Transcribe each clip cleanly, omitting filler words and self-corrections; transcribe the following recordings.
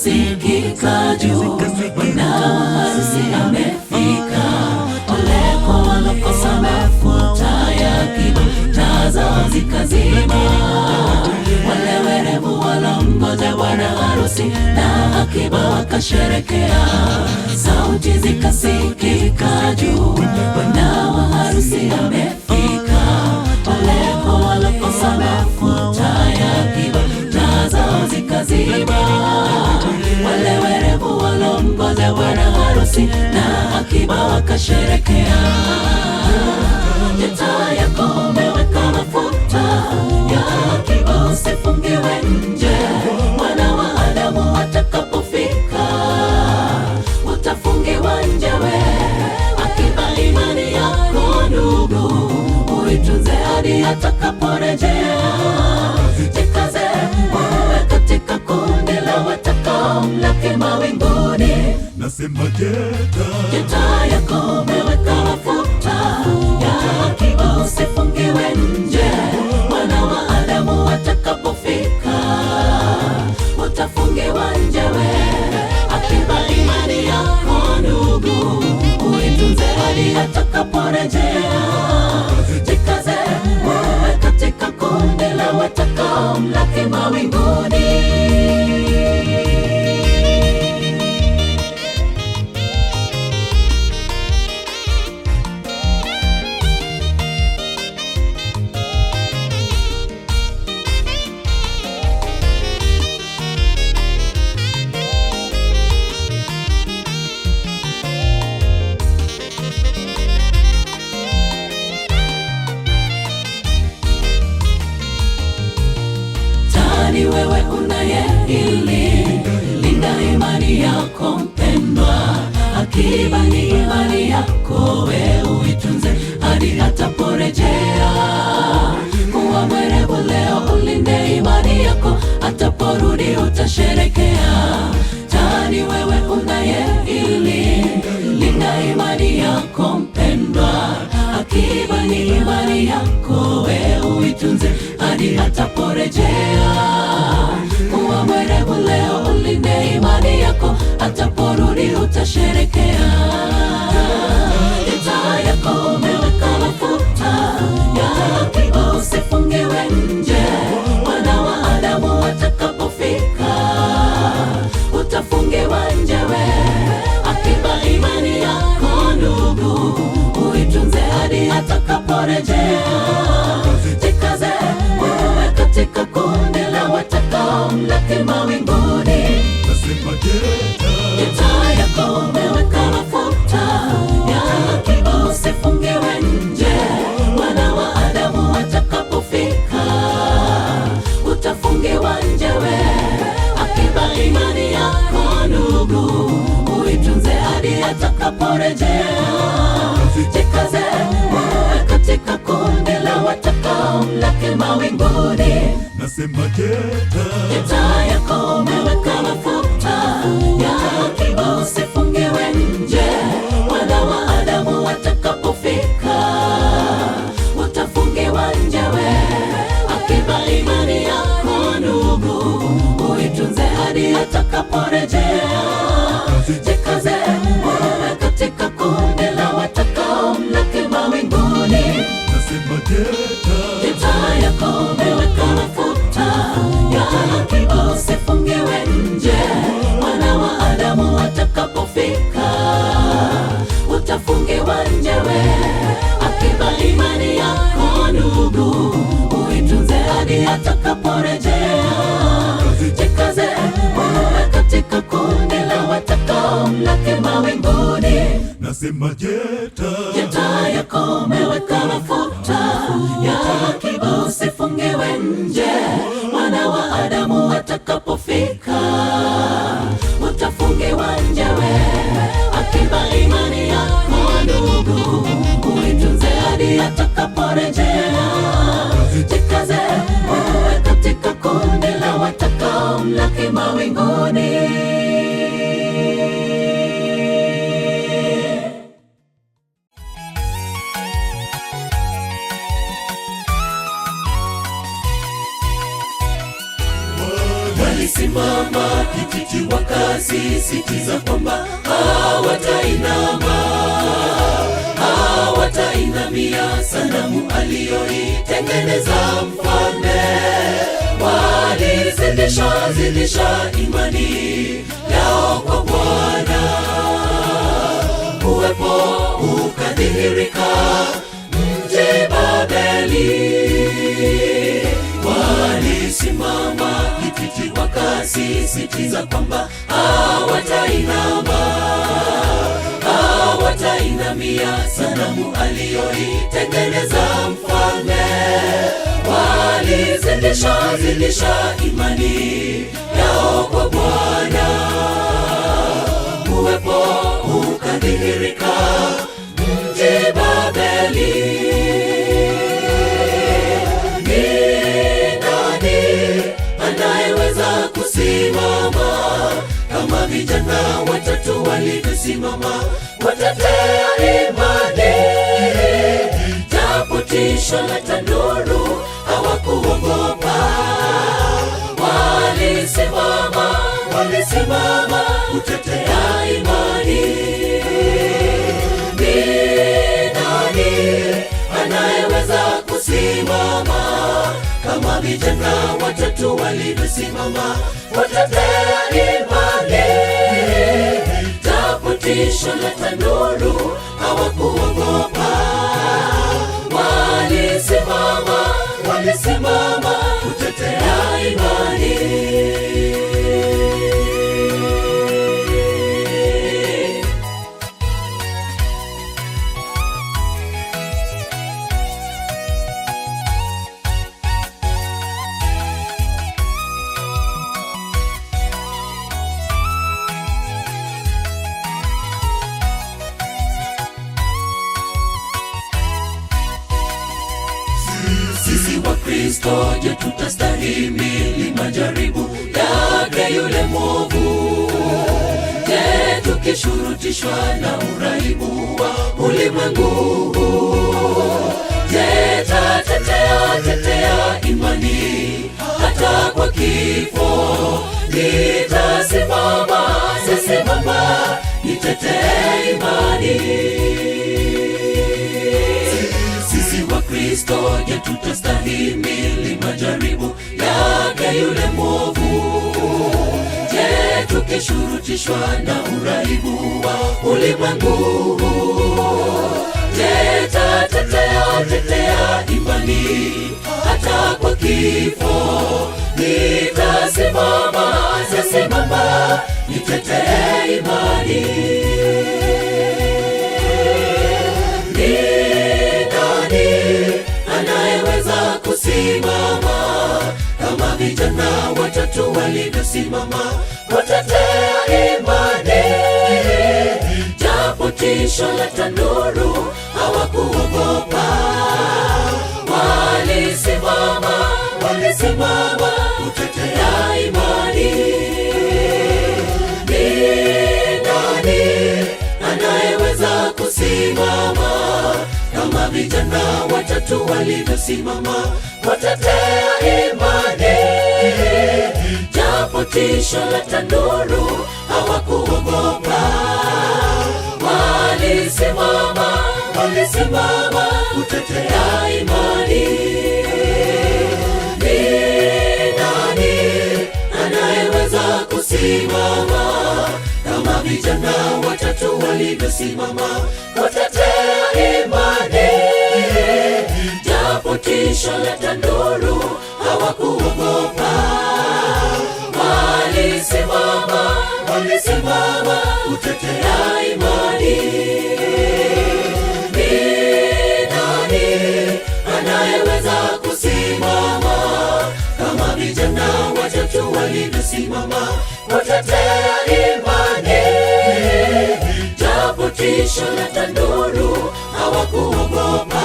zikasikika juu, bwana harusi amefika. Ole kwa walokosa mafuta ya kiba, taa zao zikazima. Wale werevu walongoja bwana harusi na akiba wakasherekea. Sauti zikasikika juu, bwana harusi amefika. Ole kwa walokosa mafuta ya kiba, taa zao zikazima. Wale werevu walongoja bwana harusi na akiba wakasherekea. Taa yako umeweka mafuta ya akiba, usifungiwe nje. Mwana wa Adamu atakapofika, utafungiwa nje we. Akiba imani yako ndugu, uitunze hadi atakaporejea. Jikaze uwe katika kundi la watakaomlaki mawinguni. Nasema taa yako umeweka mafuta ya akiba, usifungiwe nje. Mwana wa Adamu atakapofika, utafungiwa nje we. Akiba imani yako ndugu, uitunze hadi atakaporejea. Jikaze uwe katika kundi la watakaomlaki mawinguni. Ni wewe unayehili, linda imani yako mpendwa. Akiba ni imani yako, we uitunze hadi ataporejea. Kuwa mwerevu leo, ulinde imani yako, ataporudi utasherekea. Ni wewe unayehili, linda imani yako mpendwa. Akiba ni imani yako, we uitunze hadi ataporejea. Kuwa mwerevu leo, ulinde imani yako, ataporudi utasherekea. Taa yako umeweka mafuta ya akiba, usifungiwe nje. Mwana wa Adamu atakapofika, utafungiwa nje we. Akiba imani yako ndugu, uitunze hadi atakaporejea. Jikaze uwe katika kundi la watakaomlaki mawinguni. nasema Taa yako umeweka mafuta ya akiba, usifungiwe nje. Mwana wa Adamu atakapofika, utafungiwa nje we. Akiba imani yako ndugu, uitunze hadi atakaporejea. Jikaze uwe katika kundi la watakaomlaki mawinguni. nasema Taa yako umeweka mafuta ya akiba, usifungiwe nje. Mwana wa Adamu atakapofika, utafungiwa nje we. Akiba imani yako ndugu, uitunze hadi atakaporejea. Jikaze uwe katika kundi la watakaomlaki mawinguni. nasema Taa yako umeweka mafuta ya akiba, usifungiwe nje. Mwana wa Adamu atakapofika, utafungiwa nje we. Akiba imani yako ndugu, uitunze hadi atakaporejea. Jikaze uwe katika kundi la watakaomlaki mawinguni. nasema Taa yako umeweka mafuta ya akiba, usifungiwe nje. Mwana wa Adamu atakapofika, utafungiwa nje we. Akiba imani yako ndugu, uitunze hadi atakaporejea. Jikaze uwe katika kundi la watakaomlaki mawinguni. walisimama matiti wakasisitiza kwamba hawatainamia sanamu aliyoitengeneza mfalme. Walizidisha imani yao kwa Bwana, uwepo ukadhihirika mji Babeli. Walisimama kititi wakasisitiza kwamba hawatainamia sanamu aliyoitengeneza mfalme. Walizidisha imani yao kwa Bwana, uwepo ukadhihirika mji Babeli. Ni nani anayeweza kusimama kama vijana watatu walivyosimama kutetea imani? Japo tisho la tanuru hawakuogopa, walisimama kutetea imani. Ni nani anayeweza kusimama kama vijana watatu walivyosimama kutetea imani? Japo tisho la tanuru hawakuogopa, walisimama kutetea imani. Sisi wa Kristo, je, tutastahimili majaribu yake yule mwovu? Je, tukishurutishwa na uraibu wa ulimwengu? Je, tatetea imani hata kwa kifo? Nitasimama nitetee imani. Sisi wa Kristo, je, tutastahimili majaribu yake yule mwovu? Je, tukishurutishwa na uraibu wa ulimwengu? Je, tatetea imani hata kwa kifo? Nitasimama nitetee imani. Kusimama kama vijana watatu walivyosimama kutetea imani? Japo tisho la tanuru hawakuogopa, walisimama kutetea imani. Ni nani anayeweza kusimama kama vijana watatu walivyosimama kutetea imani? Japo tisho la tanuru hawakuogopa, walisimama kutetea imani. Ni nani anayeweza kusimama kama vijana watatu walivyosimama kutetea imani? Japo tisho la tanuru hawakuogopa, walisimama kutetea imani. Ni nani anayeweza kusimama kama vijana watatu walivyosimama kutetea imani? Japo tisho la tanuru hawakuogopa,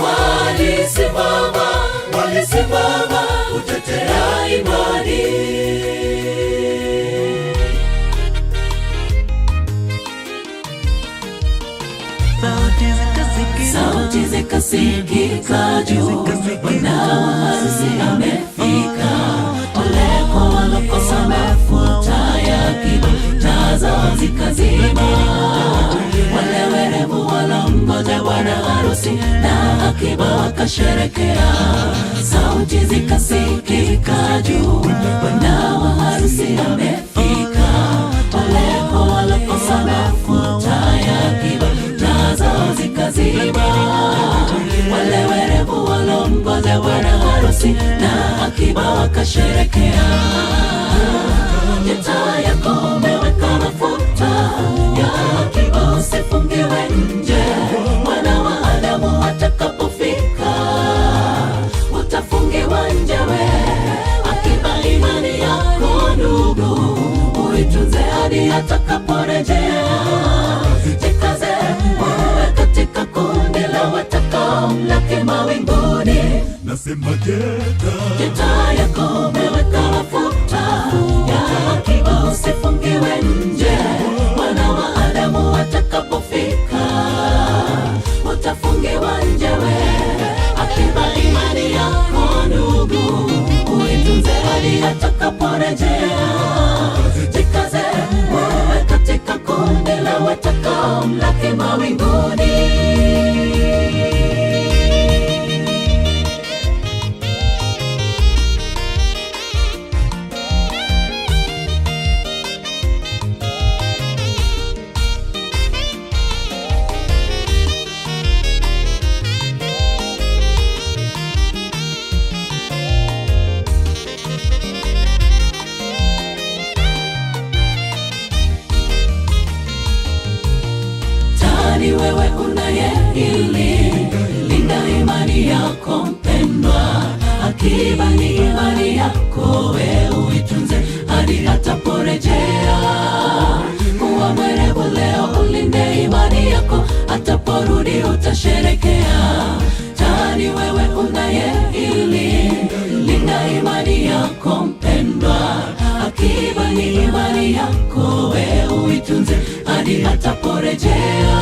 walisimama kutetea imani. Sauti zikasikika juu, bwana harusi amefika. Ole kwa walokosa zao zikazima. Wale werevu walomgoja bwana harusi na akiba wakasherekea. Sauti zikasikika juu, bwana wa harusi amefika. Wale walokosa mafuta ya akiba, taa zao zikazima. Wale werevu walomgoja bwana harusi na akiba wakasherekea. Je, taa yako umeweka mafuta ya akiba, usifungiwe nje. Mwana wa Adamu atakapofika utafungiwa nje we. Akiba imani yako ndugu, uitunze hadi atakaporejea. Jikaze uwe katika kundi la watakaomlaki mawinguni. Nasema je, taa yako umeweka mafuta ya akiba, usifungiwe nje. Mwana wa Adamu atakapofika utafungiwa nje we. Akiba imani yako ndugu, uitunze hadi atakaporejea. Jikaze uwe katika kundi la watakaomlaki mawinguni. Ni wewe unayehili, linda imani yako mpendwa. Akiba ni imani yako, we uitunze hadi ataporejea. Kuwa mwerevu leo, ulinde imani yako, ataporudi utasherekea. Ni wewe unayehili, linda imani yako mpendwa. Akiba ni imani yako, we uitunze hadi ataporejea.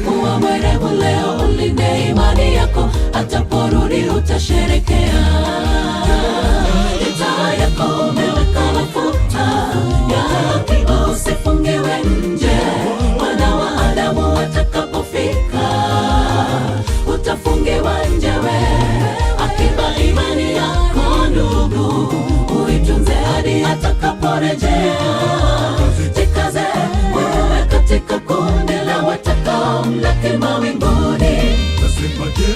Kuwa mwerevu leo, ulinde imani yako, ataporudi utasherekea. Taa yako umeweka mafuta ya akiba, usifungiwe nje. Mwana wa Adamu atakapofika utafungiwa nje we. Akiba imani yako ndugu, uitunze hadi atakaporejea. Jikaze uwe katika kundi la watakaomlaki mawinguni. nasema je,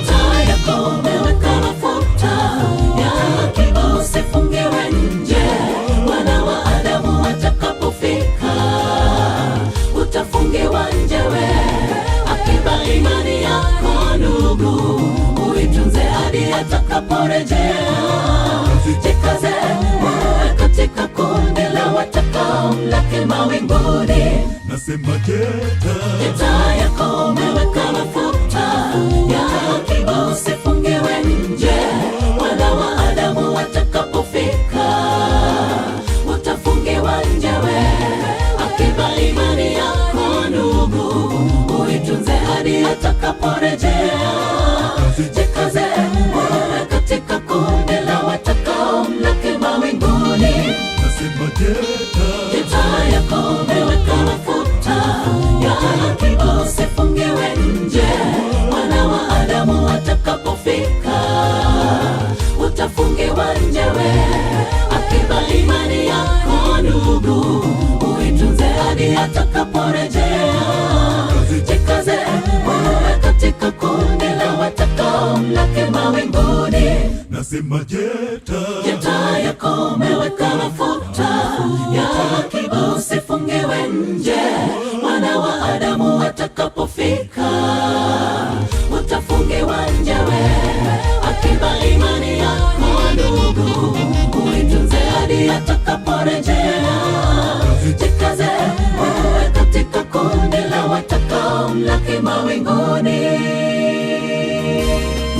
Taa yako umeweka mafuta ya akiba, usifungiwe nje. Mwana wa Adamu atakapofika utafungiwa nje we. Akiba imani yako ndugu, uitunze hadi atakaporejea. Jikaze uwe katika kundi la watakaomlaki mawinguni. nasema je, Taa yako umeweka mafuta ya akiba, usifungiwe nje. Mwana wa Adamu atakapofika utafungiwa nje we. Akiba imani yako ndugu, uitunze hadi atakaporejea. Jikaze uwe katika kundi la watakaomlaki mawinguni. nasema je, Taa yako umeweka mafuta ya akiba, usifungiwe nje. Mwana wa Adamu atakapofika utafungiwa nje we. Akiba imani yako ndugu, uitunze hadi atakaporejea. Jikaze uwe katika kundi la watakaomlaki mawinguni. nasema je, Taa yako umeweka mafuta ya akiba, usifungiwe nje. Mwana wa Adamu atakapofika utafungiwa nje we. Akiba imani yako ndugu, uitunze hadi atakaporejea. Jikaze uwe katika kundi la watakaomlaki mawinguni.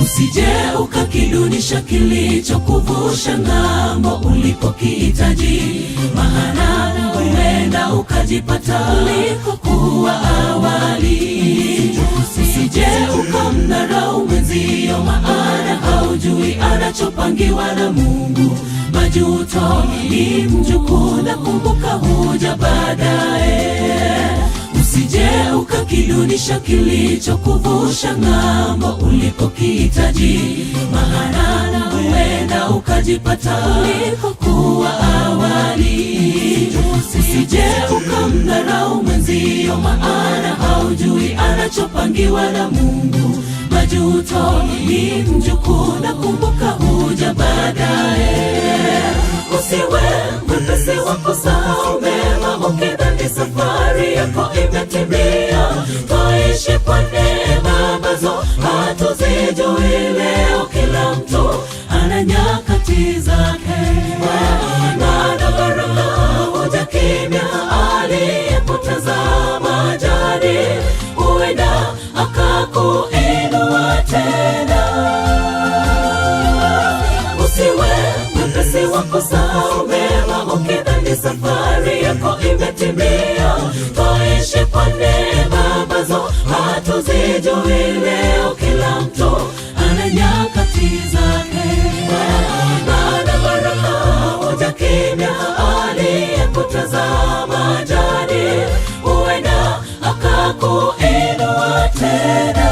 Usije ukakidunisha kilichokuvusha ng'ambo ulipokihitaji, maana huenda ukajipata uliko ilivyokuwa awali. Usije ukamdharau mwenzio, maana haujui anachopangiwa na Mungu. Majuto ni mjukuu, na kumbuka huja baadaye. Usije ukakidunisha kilichokuvusha ng'ambo ulikokihitaji, maana huenda ukajipata ulikokuwa awali. Usije ukamdharau mwenzio, maana haujui anachopangiwa na Mungu. Majuto ni mjukuu, na kumbuka huja baadaye. Usiwe mwepesi wa kusahau mema, ukidhani safari yako imetimia. Tuishi kwa neema ambazo hatuzijui leo. Kila mtu ana nyakati zake, na baraka huja kimya. Aliyekutazama jadi, huenda akakuinua tena. Usiwe mwepesi wa kusahau mema, ukidhani safari yako imetimia. Tuishi kwa neema ambazo hatuzijui leo. Kila mtu ana nyakati zake, na baraka huja kimya. Aliyekutazama jadi, huenda akakuinua tena.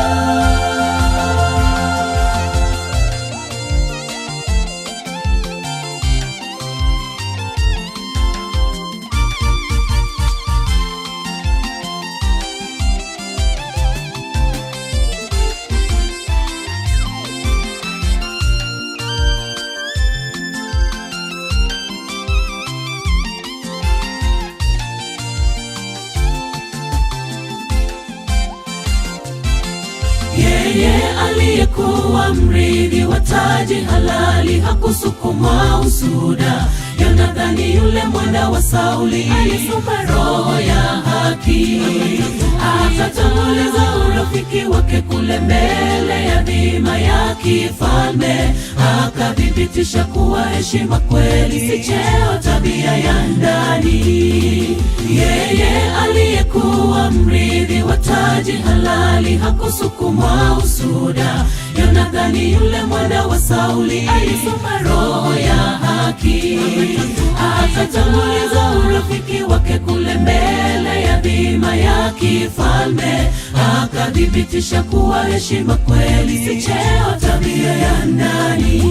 Yeye aliyekuwa mrithi wa taji halali hakusukumwa usuda. Yonathani yule mwana wa Sauli alisoma roho ya haki, akatanguliza urafiki wake kule mbele ya dhima ya kifalme. Akathibitisha kuwa heshima kweli si cheo, tabia ya ndani. Yeye aliyekuwa mrithi wa taji halali hakusukumwa usuda. Yonathani yule mwana wa Sauli alisoma roho ya haki, akatanguliza urafiki wake kule mbele ya dhima ya kifalme. Akathibitisha kuwa heshima kweli si cheo, tabia ya ndani.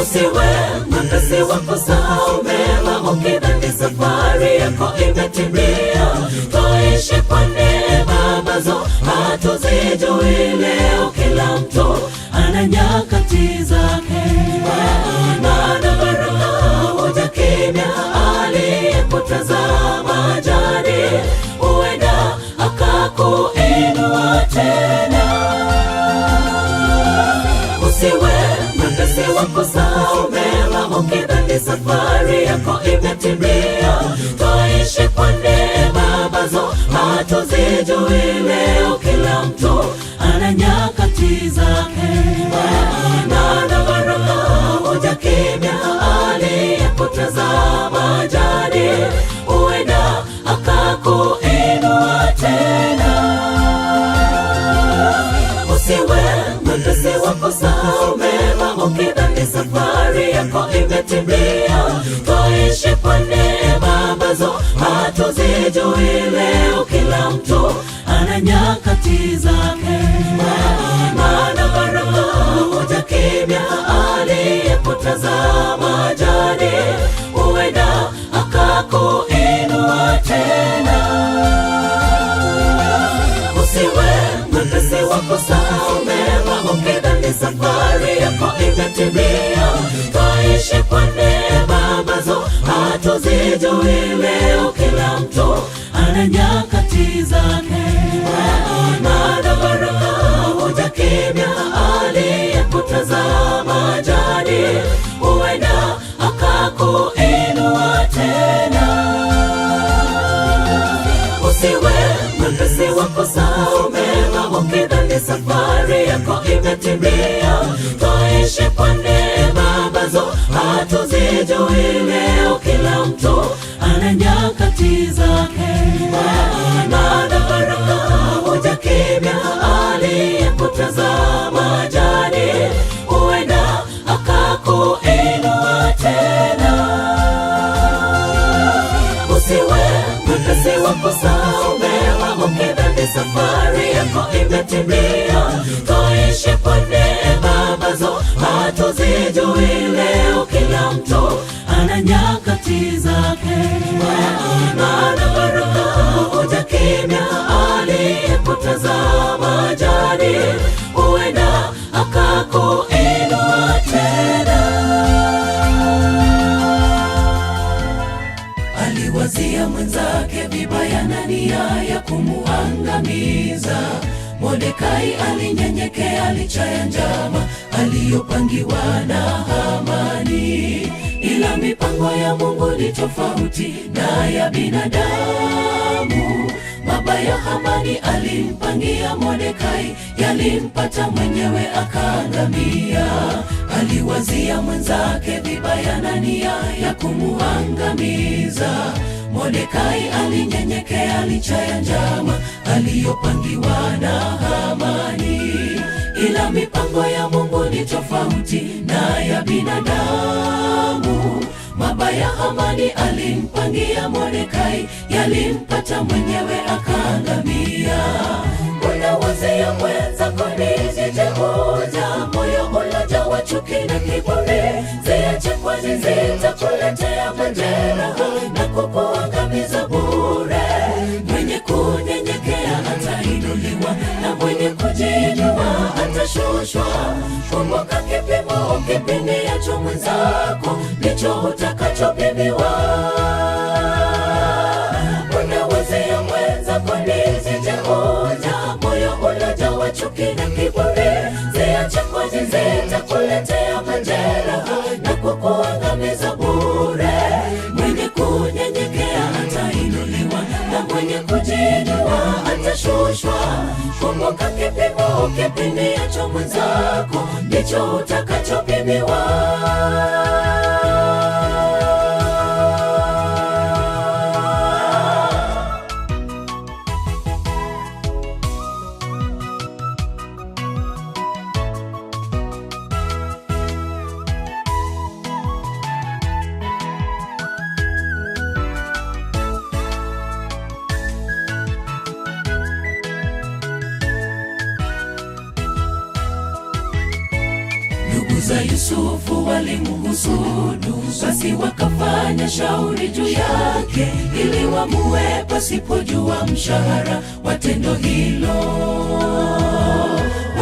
Usiwe mwepesi wa kusahau mema, ukidhani safari yako imetimia. Tuishi kwa neema ambazo hatuzijui leo. Kila mtu ana nyakati zake, na baraka huja kimya. Aliyekutazama jadi, huenda akakuinua tena. Usiwe mwepesi wa kusahau mema, ukidhani safari yako imetimia. Tuishi kwa neema ambazo hatuzijui leo. Kila mtu ana nyakati zake, na baraka huja kimya. Aliyekutazama jadi, huenda akakuinua tena. Usiwe mwepesi wa kusahau mema, ukidhani safari yako imetimia. Tuishi kwa neema ambazo hatuzijui leo. Kila mtu ana nyakati zake, na baraka huja kimya. Aliyekutazama jadi, huenda akakuinua tena. Usiwe mwepesi wa kusahau mema, ukidhani safari yako imetimia. Tuishi kwa neema ambazo hatuzijui leo. Kila mtu ana nyakati zake, na baraka huja kimya. Aliyekutazama jadi, huenda akakuinua tena. Usiwe mwepesi wa kusahau mema, ukidhani safari yako imetimia. Tuishi kwa neema ambazo hatuzijui leo. Kila mtu ana nyakati zake, na zimetimia. Tuishi kwa neema ambazo hatuzijui leo. Kila mtu ana nyakati zake, maana baraka huja kimya. Aliyekutazama jani huenda akakuinua tena. Aliwazia mwenzake vibaya na nia ya kumuangamiza. Mordekai alinyenyekea licha ya njama aliyopangiwa na Hamani. Ila mipango ya Mungu ni tofauti na ya binadamu. Mabaya Hamani alimpangia Mordekai, yalimpata mwenyewe akaangamia. Aliwazia mwenzake vibaya na nia ya kumuangamiza. Mordekai alinyenyekea licha ya njama aliyopangiwa na Hamani. Ila mipango ya Mungu ni tofauti na ya binadamu. Mabaya Hamani alimpangia Mordekai, yalimpata mwenyewe akaangamia. Unawazia mwenzako nisije kuja, moyo ulojawa chuki na kiburi. Ziache kwani zitakuletea majeraha na kukuangamiza bure. Mwenye kunyenyekea atainuliwa, na mwenye kujiinua atashushwa. Kumbuka kipimo ukipimiacho mwenzako ndicho utakachopimiwa. Unawazia mwenzako nisije kuja, moyo ulojawa chuki na kiburi. Ziache kwani zitakuletea majeraha na kukuangamiza bure. Mwenye kunyenyekea atainuliwa, na mwenye kujiinua atashushwa. Kumbuka kipimo ukipimiacho mwenzako ndicho utakachopimiwa. Ndugu za Yusufu walimhusudu, basi wakafanya shauri juu yake, ili wamue pasipojua mshahara wa tendo hilo.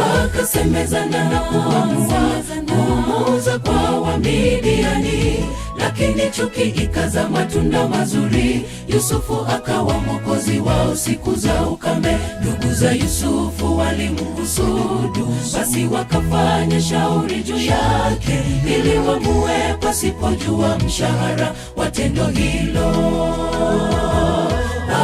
Wakasemezana na kuamua kumuuza kwa Wamidiani, lakini chuki ikaza matunda mazuri. Yusufu akawa mwokozi wao siku za ukame. Ndugu za Yusufu walimhusudu, basi wakafanya shauri juu yake, ili wamue pasipojua mshahara wa tendo hilo.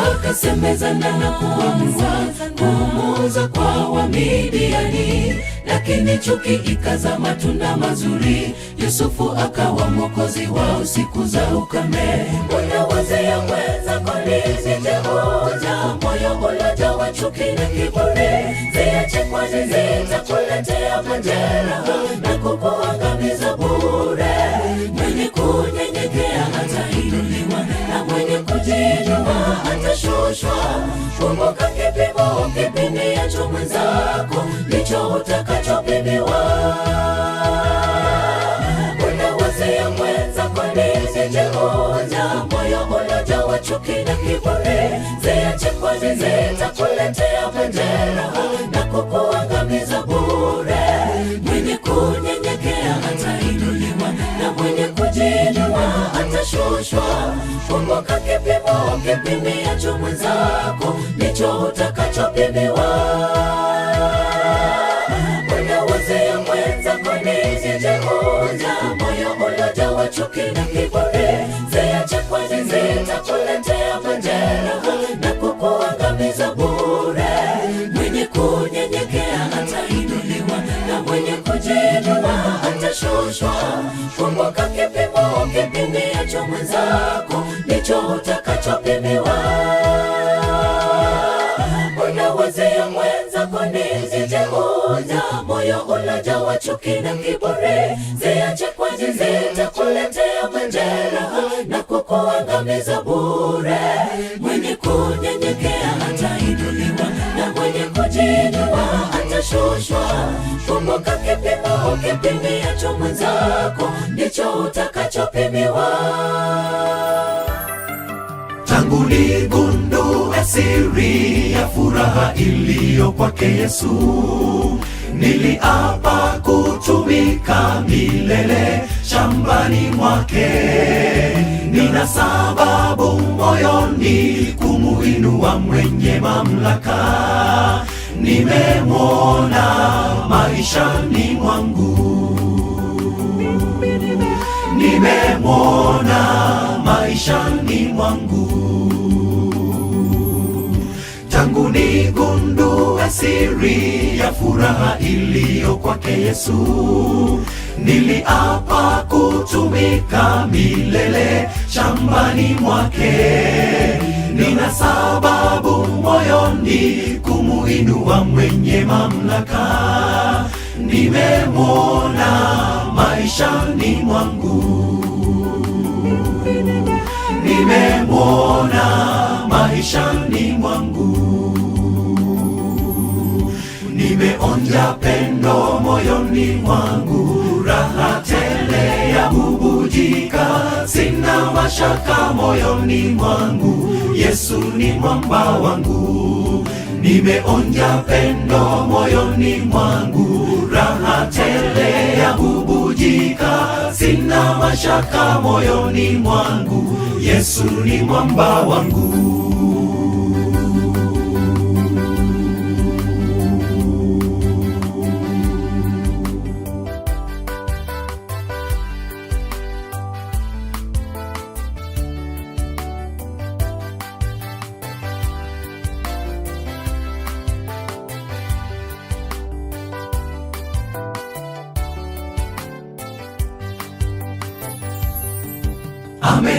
Wakasemezana na kuamua kumuuza kwa Wamidiani, lakini chuki ikaza matunda mazuri. Yusufu akawa mwokozi wao siku za ukame. Unawazia mwenzako nisije kuja, moyo ulojawa chuki na kiburi. Ziache kwani zitakuletea majeraha na kukuangamiza bure. Mwenye kunyenyekea atainuliwa, na mwenye kujiinua atashushwa. Kumbuka kipimo ukipimiacho mwenzako ndicho utakachopimiwa. Unawazia mwenzako nisije kuja, moyo ulojawa chuki na kiburi. Ziache kwani zitakuletea majeraha na kukuangamiza bure. Mwenye kunyenyekea atainuliwa, na mwenye kujiinua atashushwa. Kumbuka kipimo ukipimiacho mwenzako ndicho utakachopimiwa. Unawazia mwenzako nisije kuja, moyo ulojawa chuki na kiburi. Ziache kwani zitakuletea majeraha na kukuangamiza bure. Mwenye kunyenyekea atainuliwa, na mwenye kujiinua atashushwa. Kumbuka kipimo ukipimiacho mwenzako ndicho utakachopimiwa. Unawazia mwenzako nisije kuja, moyo ulojawa chuki na kiburi. Ziache kwani zitakuletea majeraha na kukuangamiza bure. Mwenye kunyenyekea atainuliwa, na mwenye kujiinua utashushwa. Kumbuka kipimo ukipimiacho mwenzako ndicho utakachopimiwa. Tangu nigundue siri ya furaha iliyo kwake Yesu, niliapa kutumika milele shambani mwake. Nina sababu moyoni kumuinua mwenye mamlaka. Nimemwona maishani mwangu, nimemwona maishani mwangu. Tangu nigundue siri ya furaha iliyo kwake Yesu, niliapa kutumika milele shambani mwake. Nina sababu moyoni kumuinua mwenye mamlaka. Nimemwona maishani mwangu, nimemwona maishani mwangu. Nimeonja pendo moyoni mwangu, raha tele ya bubujika. Sina mashaka moyoni mwangu, Yesu ni mwamba wangu. Nimeonja pendo moyoni mwangu, raha tele ya bubujika. Sina mashaka moyoni mwangu, Yesu ni mwamba wangu.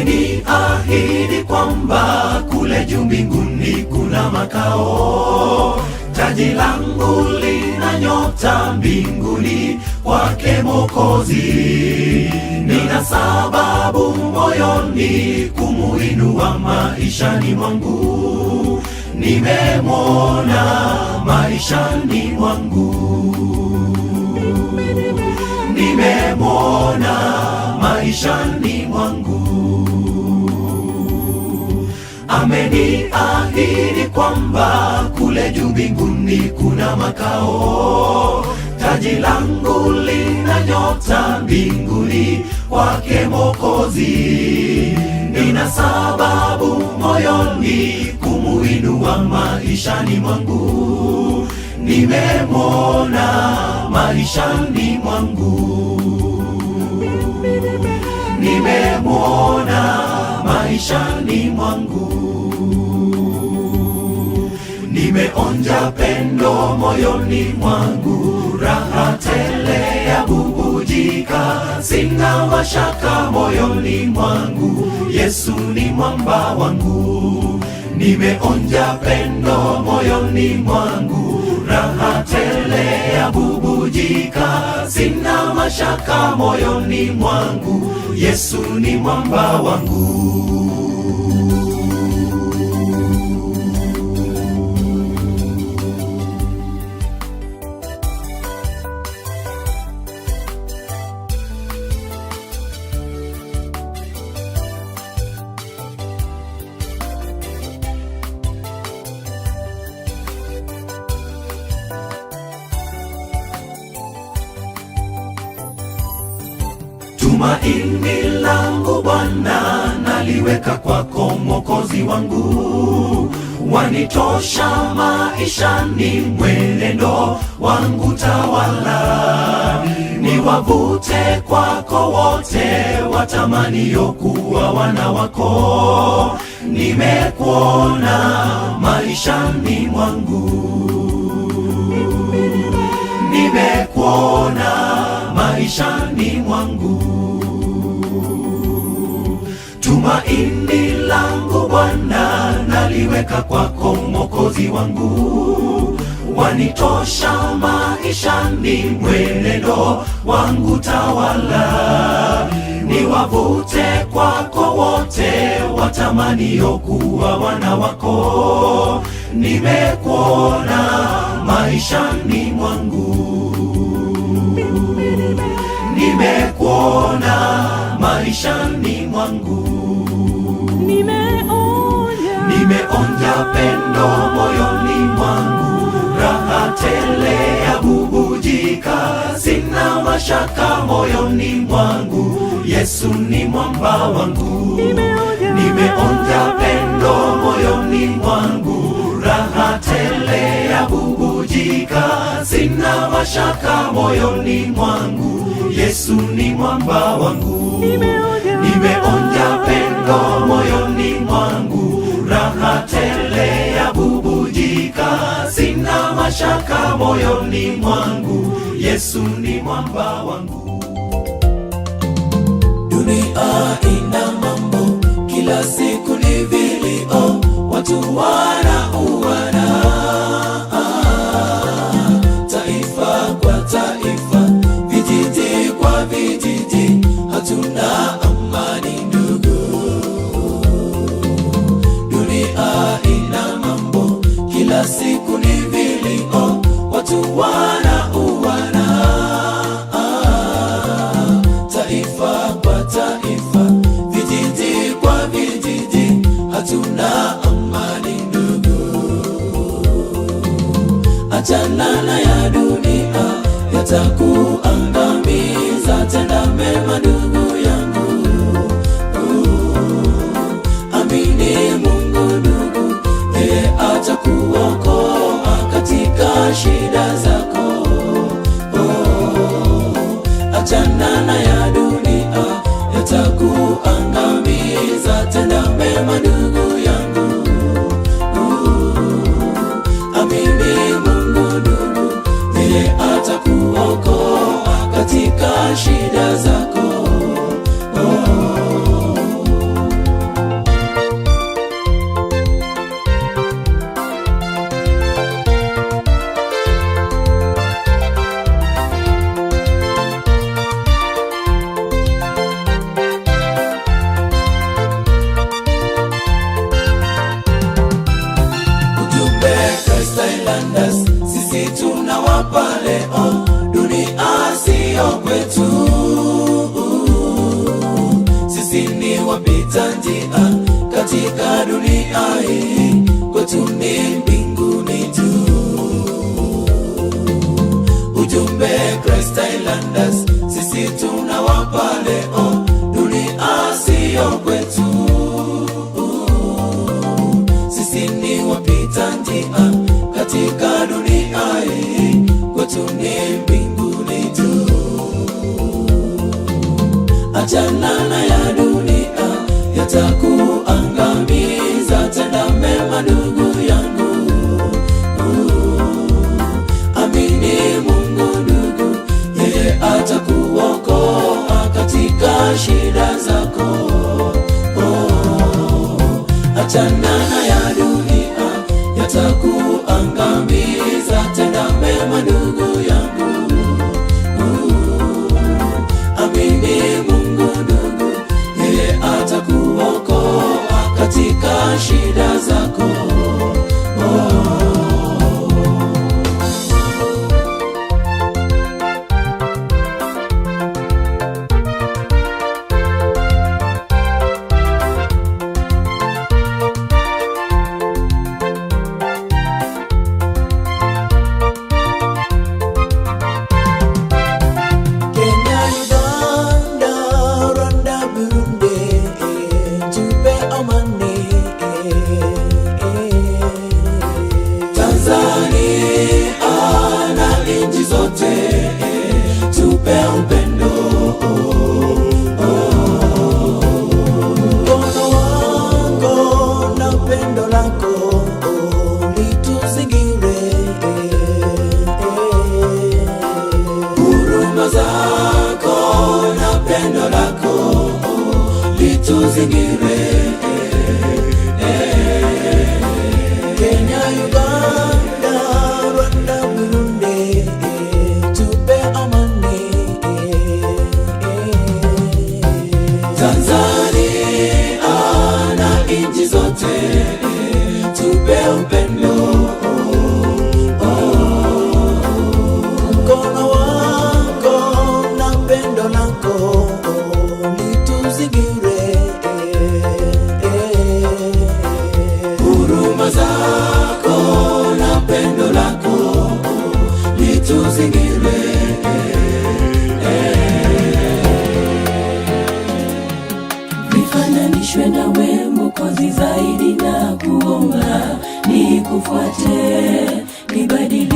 Ameniahidi kwamba kule juu mbinguni kuna makao. Taji langu lina nyota mbinguni kwake Mwokozi. Nina sababu moyoni kumuinua maishani mwangu. Nimemwona maishani mwangu, nimemwona maishani mwangu. Ameniahidi kwamba kule juu mbinguni kuna makao. Taji langu lina nyota mbinguni kwake Mwokozi. Nina sababu moyoni kumuinua maishani mwangu. Nimemwona maishani mwangu, nimemwona maishani mwangu. Nimeonja pendo moyoni mwangu, raha tele ya bubujika. Sina mashaka moyoni mwangu, Yesu ni mwamba wangu. Nimeonja pendo moyoni mwangu, raha tele ya bubujika. Sina mashaka moyoni mwangu, Yesu ni mwamba wangu. Tumaini langu Bwana naliweka kwako Mwokozi wangu. Wanitosha maishani, mwenendo wangu tawala. Niwavute kwako wote watamanio kuwa wana wako. Nimekuona maishani mwangu, nimekuona maishani mwangu. Tumaini langu Bwana naliweka kwako Mwokozi wangu. Wanitosha maishani, mwenendo wangu tawala. Niwavute kwako wote watamanio kuwa wana wako. Nimekuona maishani mwangu. Nimekuona maishani mwangu, nimeonja pendo moyoni mwangu, raha tele ya bubujika, sina mashaka moyoni mwangu, Yesu ni mwamba wangu. Nimeonja pendo moyoni mwangu, raha tele ya bubujika, sina mashaka moyoni mwangu, Yesu ni mwamba wangu. Nimeonja pendo moyoni mwangu, raha tele ya bubujika, sina mashaka moyoni mwangu, Yesu ni mwamba wangu. Dunia ina mambo, kila siku ni vilio, watu wanauana, taifa kwa taifa, vijiji kwa vijiji, hatuna amani ndugu. Dunia ina mambo, kila siku ni vilio, watu wanauana, taifa kwa taifa, vijiji kwa vijiji, hatuna amani ndugu. Achana na ya dunia, yatakuangamiza, tenda mema ndugu yangu. Amini Mungu ndugu, yeye atakuokoa katika shida zako. Achana na ya dunia, yatakuangamiza, tenda mema ndugu yangu. Amini Mungu ndugu, yeye atakuokoa katika shida zako. Sisi tunawapa leo, dunia siyo kwetu. Sisi ni wapita njia katika dunia hii, kwetu ni mbinguni tu. Ujumbe Christ Highlanders, sisi tunawapa leo, dunia siyo kwetu. Sisi ni wapita njia katika dunia hii, kwetu ni mbinguni tu. Achana na ya dunia, yatakuangamiza, tenda mema ndugu yangu. Amini Mungu ndugu, yeye atakuokoa katika shida zako. Achana na ya dunia, yatakuangamiza,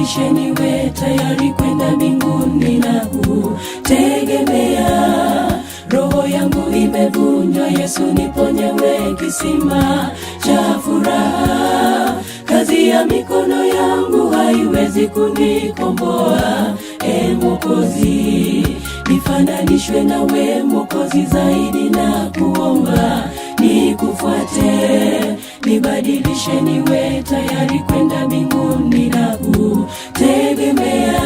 nibadilishe niwe tayari kwenda mbinguni na kutegemea. Roho yangu imevunjwa, Yesu niponyewe kisima cha furaha. Kazi ya mikono yangu haiwezi kunikomboa, Mwokozi. Nifananishwe nawe Mwokozi zaidi, na kuomba nikufuate. Nibadilishe niwe tayari kwenda mbinguni na kutegemea.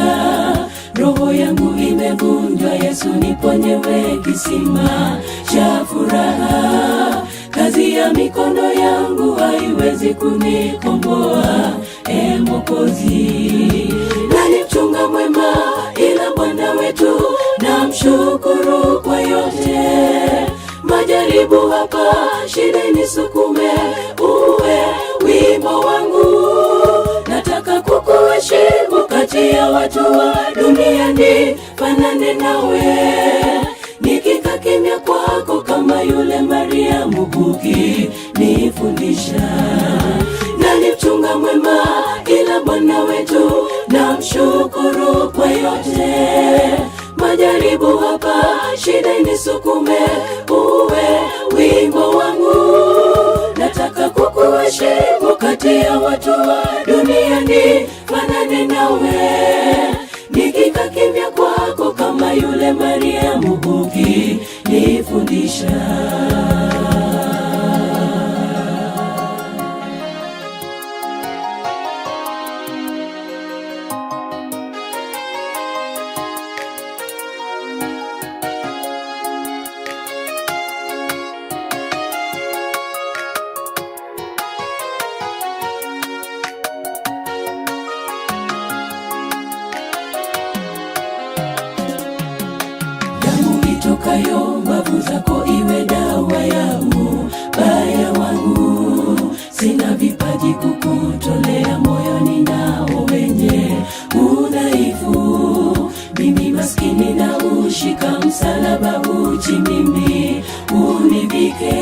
Roho yangu imevunjwa, Yesu niponyewe kisima cha furaha. Kazi ya mikono yangu haiwezi kunikomboa, Mwokozi. Nani mchunga mwema ila Bwana wetu, namshukuru kwa yote. Majaribu hapa, shida nisukume, uwe wimbo wangu. Nataka kukuheshimu kati ya watu wa duniani, fanane nawe. Nikikaa kimya kwako kama yule Mariamu, ukinifundisha. Nani mchunga mwema ila Bwana wetu, namshukuru kwa yote. Majaribu hapa, shida nisukume, uwe wimbo wangu. Nataka kukuheshimu kati ya watu wa duniani, fanane nawe. Nikikaa kimya kwako kama yule Mariamu, ukinifundisha. Itokayo mbavu zako iwe dawa ya ubaya wangu. Sina vipaji kukutolea, moyoni nao wenye udhaifu. Mimi maskini na ushika msalaba uchi, mimi univike.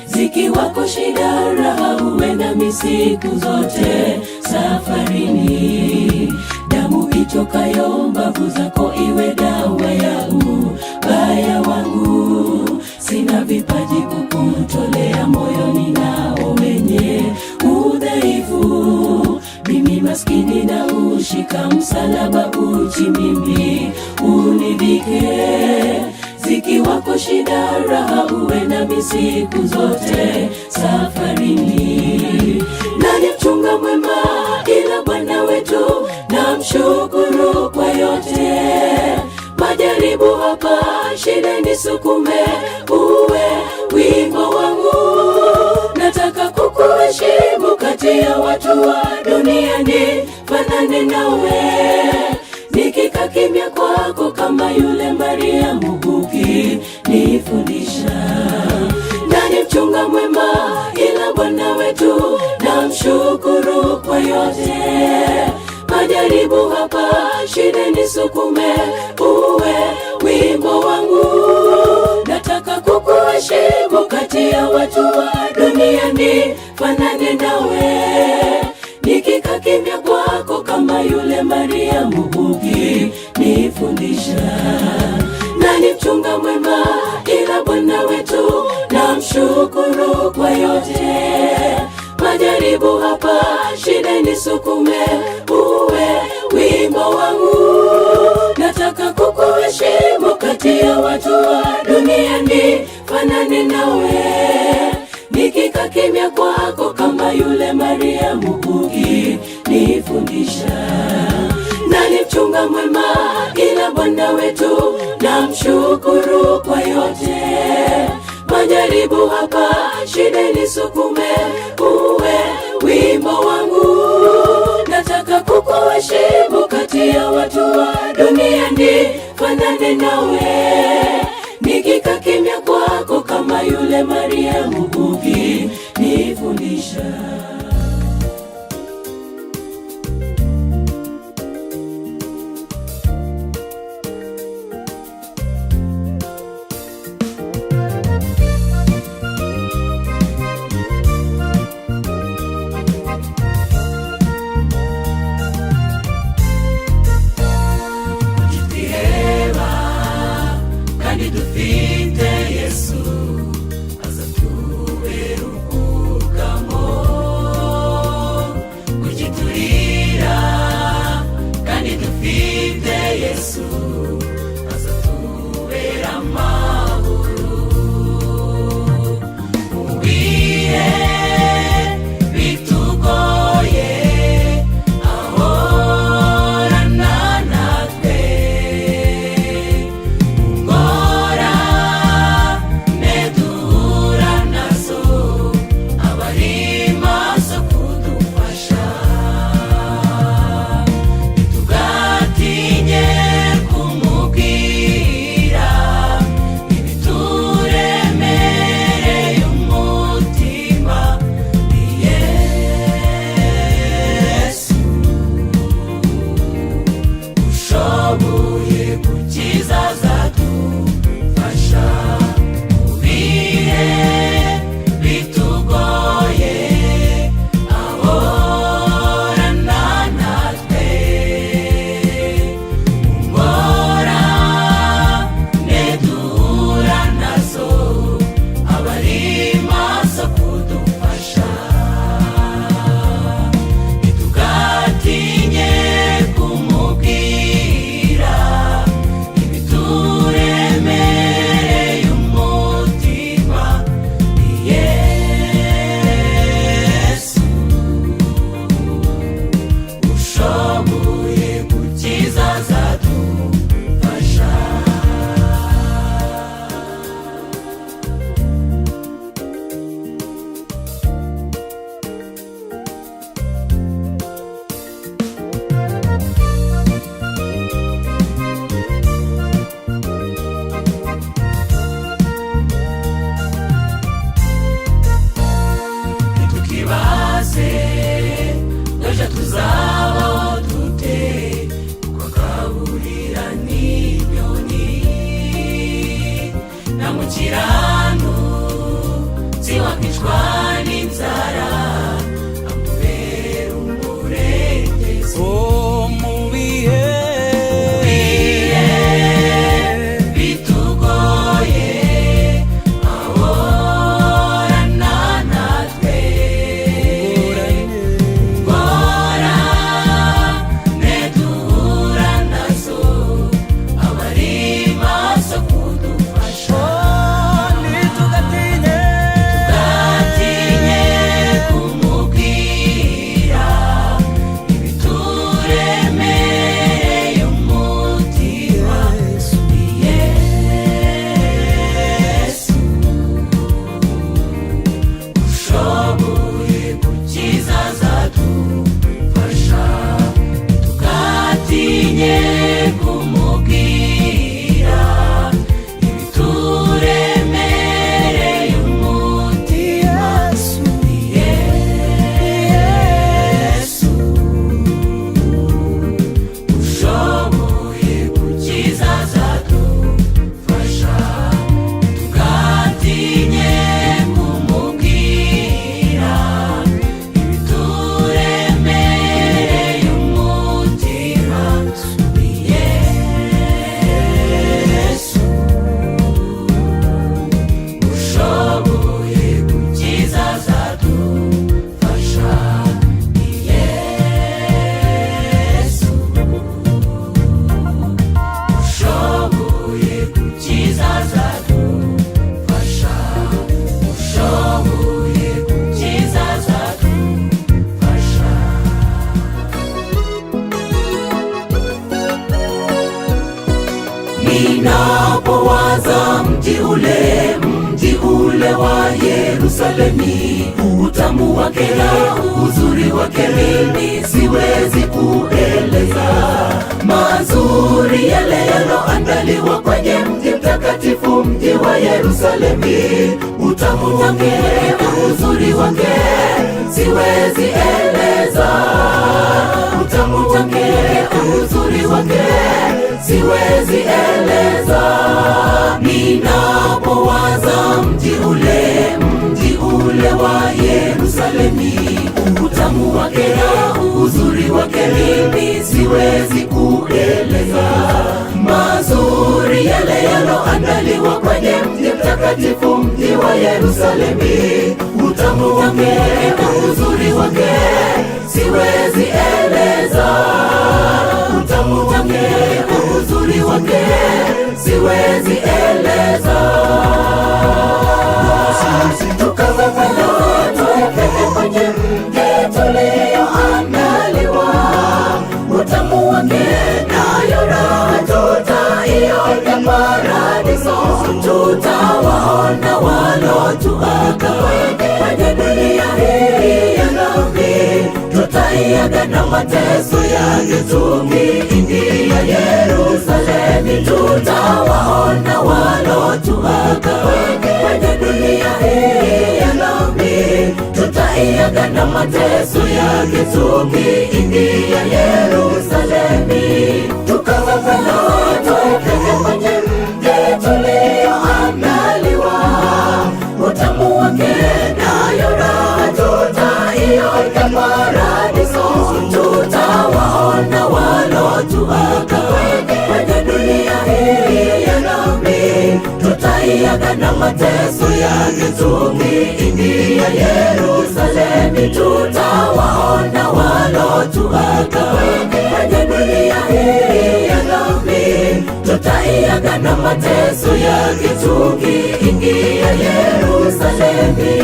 Zikiwako shida raha, uwe nami siku zote safarini. Damu itokayo mbavu zako iwe dawa ya ubaya wangu. Sina vipaji kukutolea, moyoni nao wenye udhaifu. Mimi maskini na ushika msalaba uchi, mimi univike. Zikiwako shida raha, uwe nami siku zote safarini. Nani mchunga mwema ila Bwana wetu, namshukuru kwa yote. Majaribu hapa, shida nisukume, uwe wimbo wangu. Nataka kukuheshimu kati ya watu wa duniani, fanane nawe. Nikikaa kimya kwako kama yule Mariamu, ukinifundisha. Nani mchunga mwema ila Bwana wetu, namshukuru kwa yote. Majaribu hapa, shida nisukume, uwe wimbo wangu. Nataka kukuheshimu kati ya watu wa duniani, fanane nawe. Nikikaa kimya kwako kama yule Mariamu, ukinifundisha. Nani mchunga mwema ila Bwana wetu, namshukuru kwa yote. Majaribu hapa, shida nisukume, uwe wimbo wangu. Nataka kukuheshimu kati ya watu wa duniani, fanane nawe. Nikikaa kimya kwako kama yule Mariamu, ukinifundisha. Nani mchunga mwema ila Bwana wetu, namshukuru kwa yote. Majaribu hapa, shida nisukume, uwe wimbo wangu. Nataka kukuheshimu kati ya watu wa duniani, fanane nawe. Nikikaa kimya kwako kama yule Mariamu, ukinifundisha. Ninapowaza mji ule wa Yerusalemi, utamu wake na uzuri wake mimi siwezi kueleza. Mazuri yale yaloandaliwa kwenye mji mtakatifu, mji wa Yerusalemi, utamu wake na uzuri wake siwezi eleza. Utamu wake na uzuri wake siwezi eleza. Ninapowaza mji ule wa Yerusalemi, utamu wake na uzuri wake mimi siwezi kueleza. Mazuri yale yaloandaliwa kwenye mji mtakatifu, mji wa Yerusalemi, utamu wake na uzuri wake siwezi eleza. Utamu wake na uzuri wake siwezi eleza. Tukawe kwenye mji tulioandaliwa, utamu wake nayo raha tutaiona paradiso. Tutawaona walotuaga kwenye dunia hii ya dhambi, tutaiaga na mateso yake tukiingia Yerusalemi. Tutawaona walotuaga kwenye dunia hii ya dhambi, tutaiaga na mateso yake tukiingia Yerusalemi. Tukawe kwenye mji tulioandaliwa, utamu wake nayo raha tutaiona paradiso. Tutawaona walotuaga kwenye dunia hii ya dhambi, tutaiaga na mateso yake tukiingia Yerusalemi. Tutawaona walotuaga kwenye dunia hii ya dhambi, tutaiaga na mateso yake tukiingia Yerusalemi.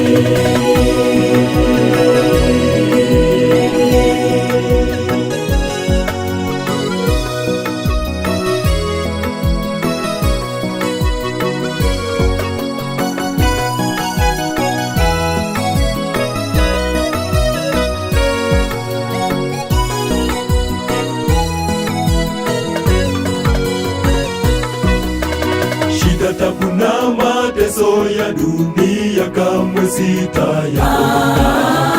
Tabu na mateso ya dunia kamwe sitayaona.